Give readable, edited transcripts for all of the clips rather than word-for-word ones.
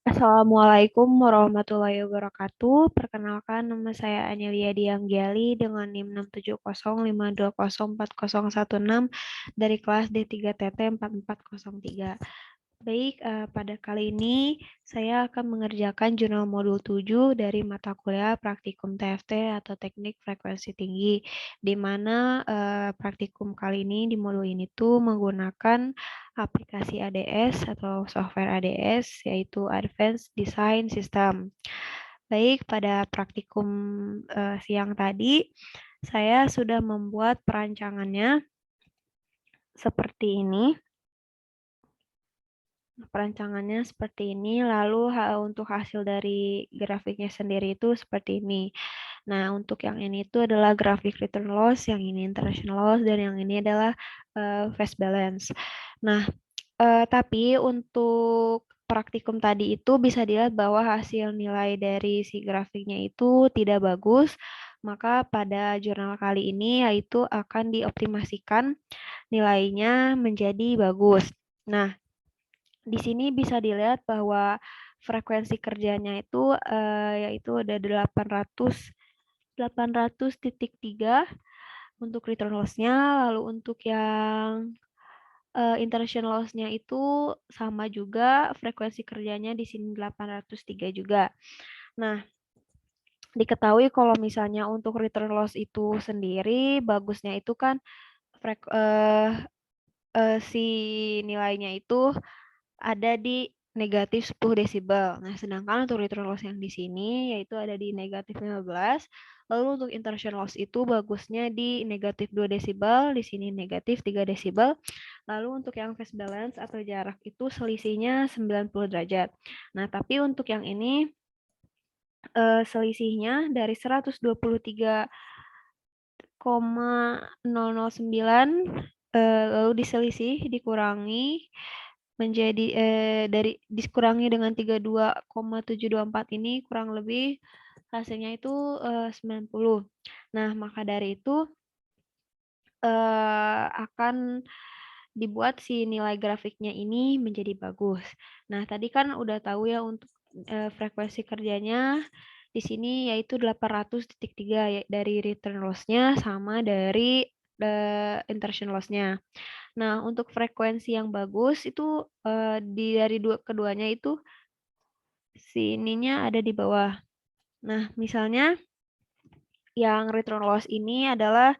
Assalamualaikum warahmatullahi wabarakatuh. Perkenalkan, nama saya Anelia Dianggiali dengan NIM 67052040016 dari kelas D3TT 4403. Baik, pada kali ini saya akan mengerjakan jurnal modul 7 dari mata kuliah praktikum TFT atau teknik frekuensi tinggi, di mana praktikum kali ini di modul ini tuh menggunakan aplikasi ADS atau software ADS, yaitu Advanced Design System. Baik, pada praktikum siang tadi, saya sudah membuat perancangannya seperti ini. Perancangannya seperti ini, lalu untuk hasil dari grafiknya sendiri itu seperti ini. Nah, untuk yang ini itu adalah grafik return loss, yang ini international loss, dan yang ini adalah phase balance. Nah, tapi untuk praktikum tadi itu bisa dilihat bahwa hasil nilai dari si grafiknya itu tidak bagus, maka pada jurnal kali ini yaitu akan dioptimasikan nilainya menjadi bagus. Nah, di sini bisa dilihat bahwa frekuensi kerjanya itu yaitu ada 800,3 untuk return loss-nya, lalu untuk yang international loss-nya itu sama juga, frekuensi kerjanya di sini 803 juga. Nah, diketahui kalau misalnya untuk return loss itu sendiri bagusnya itu kan si nilainya itu ada di negatif 10 desibel. Nah, sedangkan untuk return loss yang di sini yaitu ada di negatif 15. Lalu untuk insertion loss itu bagusnya di negatif 2 desibel, di sini negatif 3 desibel. Lalu untuk yang phase balance atau jarak itu selisihnya 90 derajat. Nah, tapi untuk yang ini selisihnya dari 123,009 lalu diselisih dikurangi menjadi dikurangi dengan 32,724 ini kurang lebih hasilnya itu 90. Nah, maka dari itu akan dibuat si nilai grafiknya ini menjadi bagus. Nah, tadi kan udah tahu ya untuk frekuensi kerjanya di sini yaitu 800,3 ya, dari return loss-nya sama dari insertion loss-nya. Nah, untuk frekuensi yang bagus itu dari keduanya itu sininya ada di bawah. Nah, misalnya yang return loss ini adalah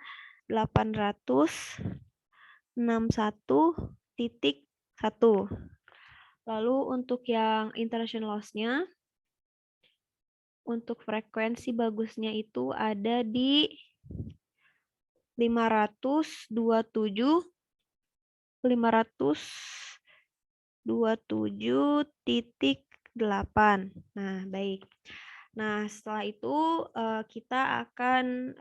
861,1. Lalu untuk yang international loss-nya, untuk frekuensi bagusnya itu ada di 527,8. Nah, baik. Nah, setelah itu kita akan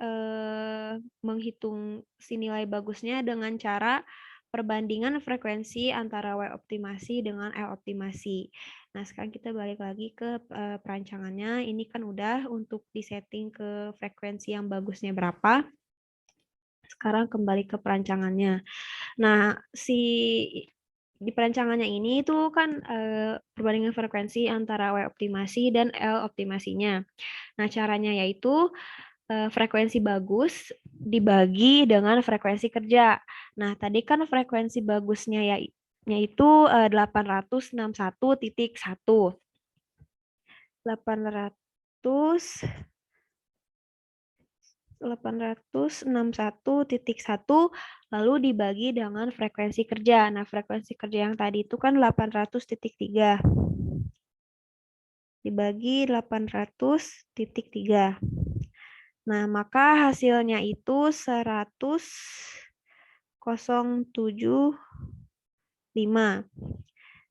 menghitung si nilai bagusnya dengan cara perbandingan frekuensi antara W optimasi dengan L optimasi. Nah, sekarang kita balik lagi ke perancangannya. Ini kan udah untuk disetting ke frekuensi yang bagusnya berapa. Sekarang kembali ke perancangannya. Nah, di perancangannya ini itu kan perbandingan frekuensi antara W optimasi dan L optimasinya. Nah, caranya yaitu frekuensi bagus dibagi dengan frekuensi kerja. Nah, tadi kan frekuensi bagusnya yaitu 861,1. 861,1 lalu dibagi dengan frekuensi kerja. Nah, frekuensi kerja yang tadi itu kan 800,3 dibagi 800,3. Nah, maka hasilnya itu 100,075.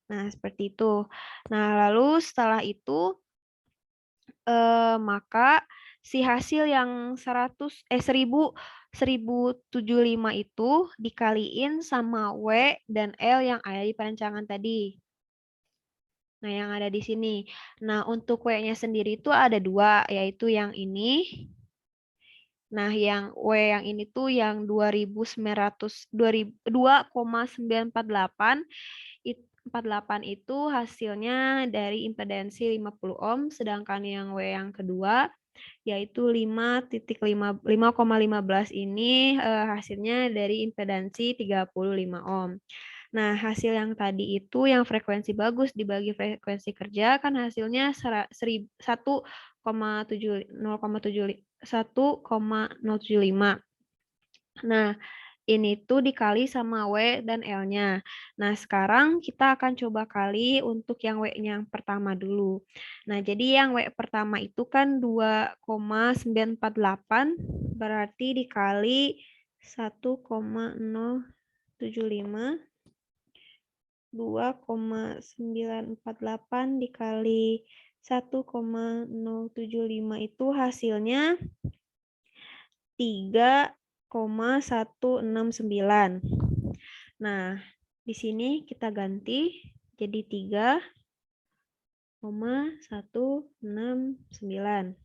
Nah, seperti itu. Nah, lalu setelah itu maka si hasil yang 1075 itu dikaliin sama W dan L yang ada di perancangan tadi. Nah, yang ada di sini. Nah, untuk W-nya sendiri itu ada dua, yaitu yang ini. Nah, yang W yang ini tuh yang 2,948 48 itu hasilnya dari impedansi 50 ohm, sedangkan yang W yang kedua yaitu 5,15 ini hasilnya dari impedansi 35 ohm. Nah, hasil yang tadi itu yang frekuensi bagus dibagi frekuensi kerja kan hasilnya 1,075. Nah, ini tuh dikali sama W dan L-nya. Nah, sekarang kita akan coba kali untuk yang W-nya yang pertama dulu. Nah, jadi yang W pertama itu kan 2,948 berarti dikali 1,075. 2,948 dikali 1,075 itu hasilnya 3,169. Nah, di sini kita ganti jadi 3,169.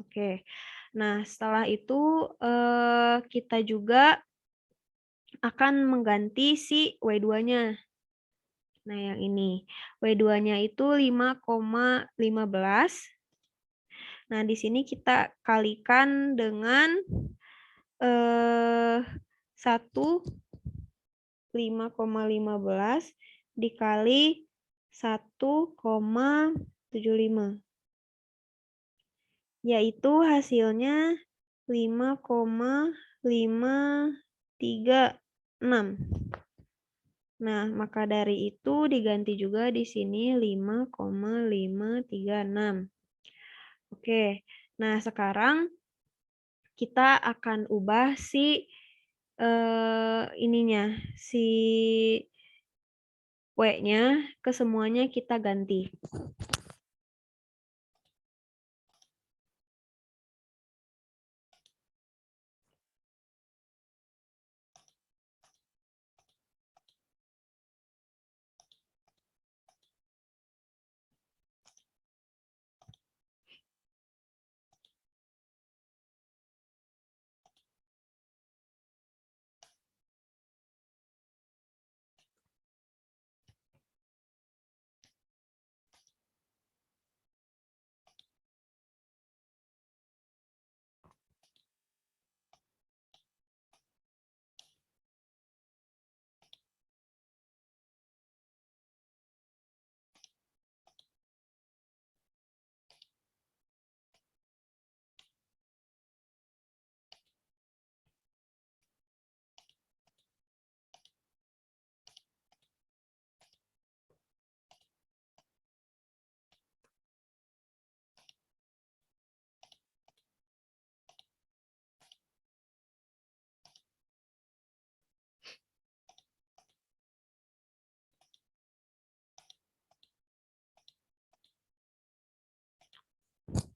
Oke. Nah, setelah itu kita juga akan mengganti si W2-nya. Nah, yang ini. W2-nya itu 5,15. Nah, di sini kita kalikan dengan 5,15 dikali 1,75. Yaitu hasilnya 5,536. Nah, maka dari itu diganti juga di sini 5,536. Oke, nah sekarang kita akan ubah si ininya, si W-nya ke semuanya kita ganti.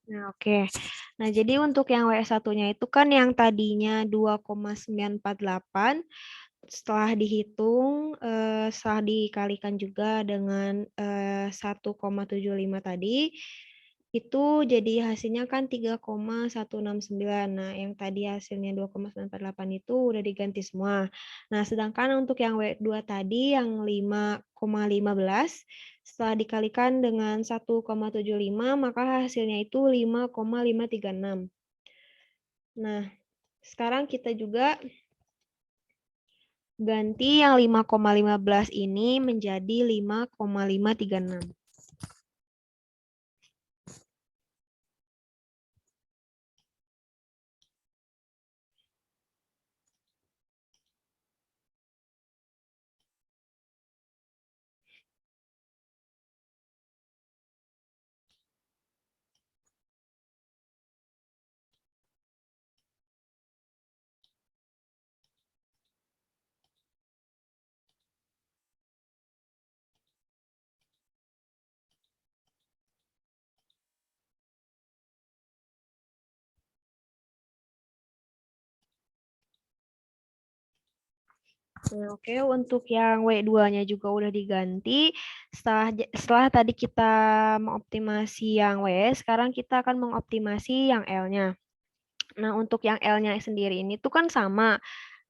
Nah, oke. Nah, jadi untuk yang W1-nya itu kan yang tadinya 2,948 setelah dihitung, setelah dikalikan juga dengan 1,75 tadi, itu jadi hasilnya kan 3,169. Nah, yang tadi hasilnya 2,948 itu udah diganti semua. Nah, sedangkan untuk yang W2 tadi yang 5,15 setelah dikalikan dengan 1,75 maka hasilnya itu 5,536. Nah, sekarang kita juga ganti yang 5,15 ini menjadi 5,536. Nah, oke, untuk yang W2-nya juga udah diganti. Setelah tadi kita mengoptimasi yang W, sekarang kita akan mengoptimasi yang L-nya. Nah, untuk yang L-nya sendiri ini tuh kan sama,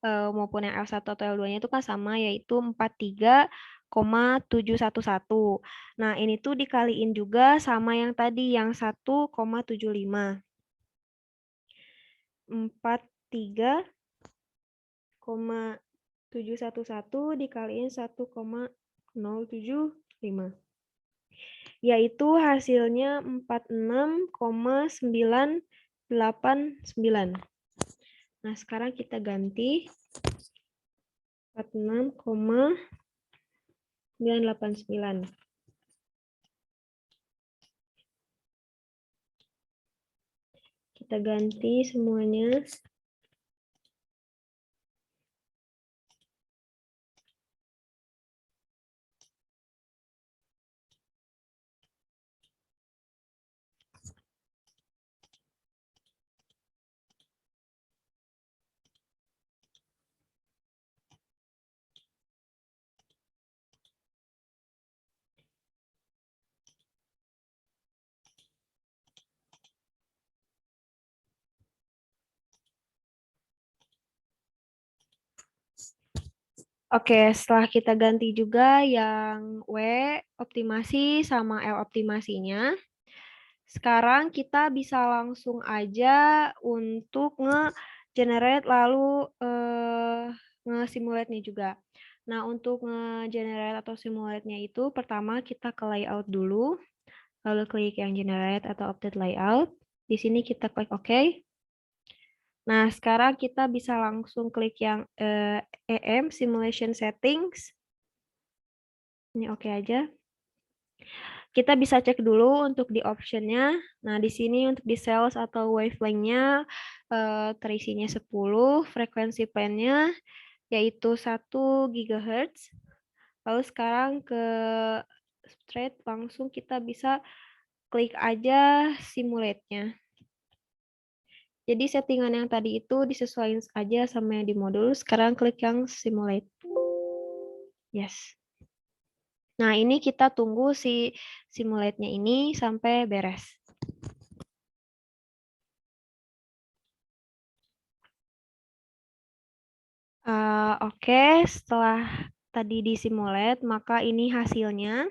maupun yang L1 atau L2-nya itu kan sama, yaitu 43 1,711. Nah, ini tuh dikaliin juga sama yang tadi, yang 1,75. 43,711 dikaliin 1,075. Yaitu hasilnya 46,989. Nah, sekarang kita ganti 46,989. Kita ganti semuanya. Oke, setelah kita ganti juga yang W optimasi sama L optimasinya. Sekarang kita bisa langsung aja untuk nge-generate lalu nge-simulate-nya juga. Nah, untuk nge-generate atau simulate-nya itu pertama kita ke layout dulu, lalu klik yang generate atau update layout. Di sini kita klik OK. Nah, sekarang kita bisa langsung klik yang EM Simulation Settings. Ini oke aja. Kita bisa cek dulu untuk di optionnya. Nah, di sini untuk di cells atau wavelength-nya terisinya 10, frekuensi plan-nya yaitu 1 GHz. Lalu sekarang ke straight langsung kita bisa klik aja simulate-nya. Jadi settingan yang tadi itu disesuaikan aja sama yang di modul. Sekarang klik yang simulate. Yes. Nah, ini kita tunggu si simulate-nya ini sampai beres. Oke, setelah tadi disimulate, maka ini hasilnya.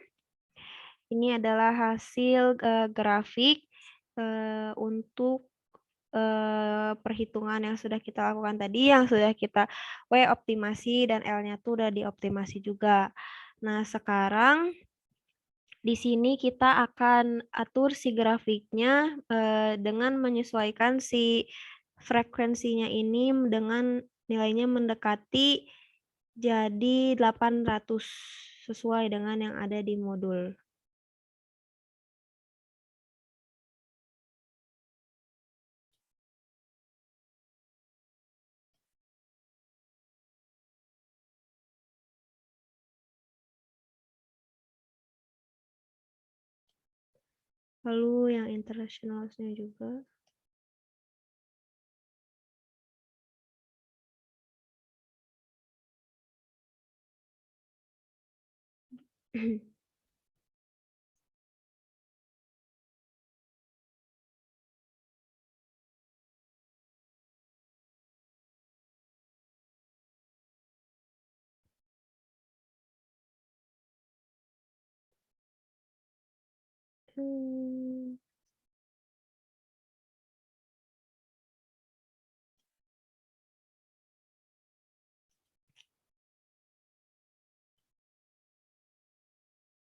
Ini adalah hasil grafik untuk perhitungan yang sudah kita lakukan tadi, yang sudah kita W optimasi dan L-nya tuh udah dioptimasi juga. Nah, sekarang di sini kita akan atur si grafiknya dengan menyesuaikan si frekuensinya ini dengan nilainya mendekati jadi 800 sesuai dengan yang ada di modul. Lalu yang internationalnya juga.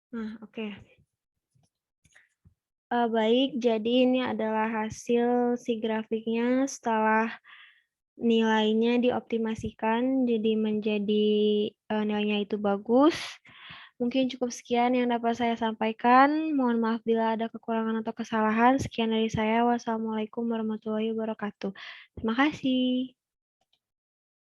Nah, oke. Baik, jadi ini adalah hasil si grafiknya setelah nilainya dioptimasikan jadi menjadi nilainya itu bagus. Mungkin cukup sekian yang dapat saya sampaikan. Mohon maaf bila ada kekurangan atau kesalahan. Sekian dari saya. Wassalamualaikum warahmatullahi wabarakatuh. Terima kasih.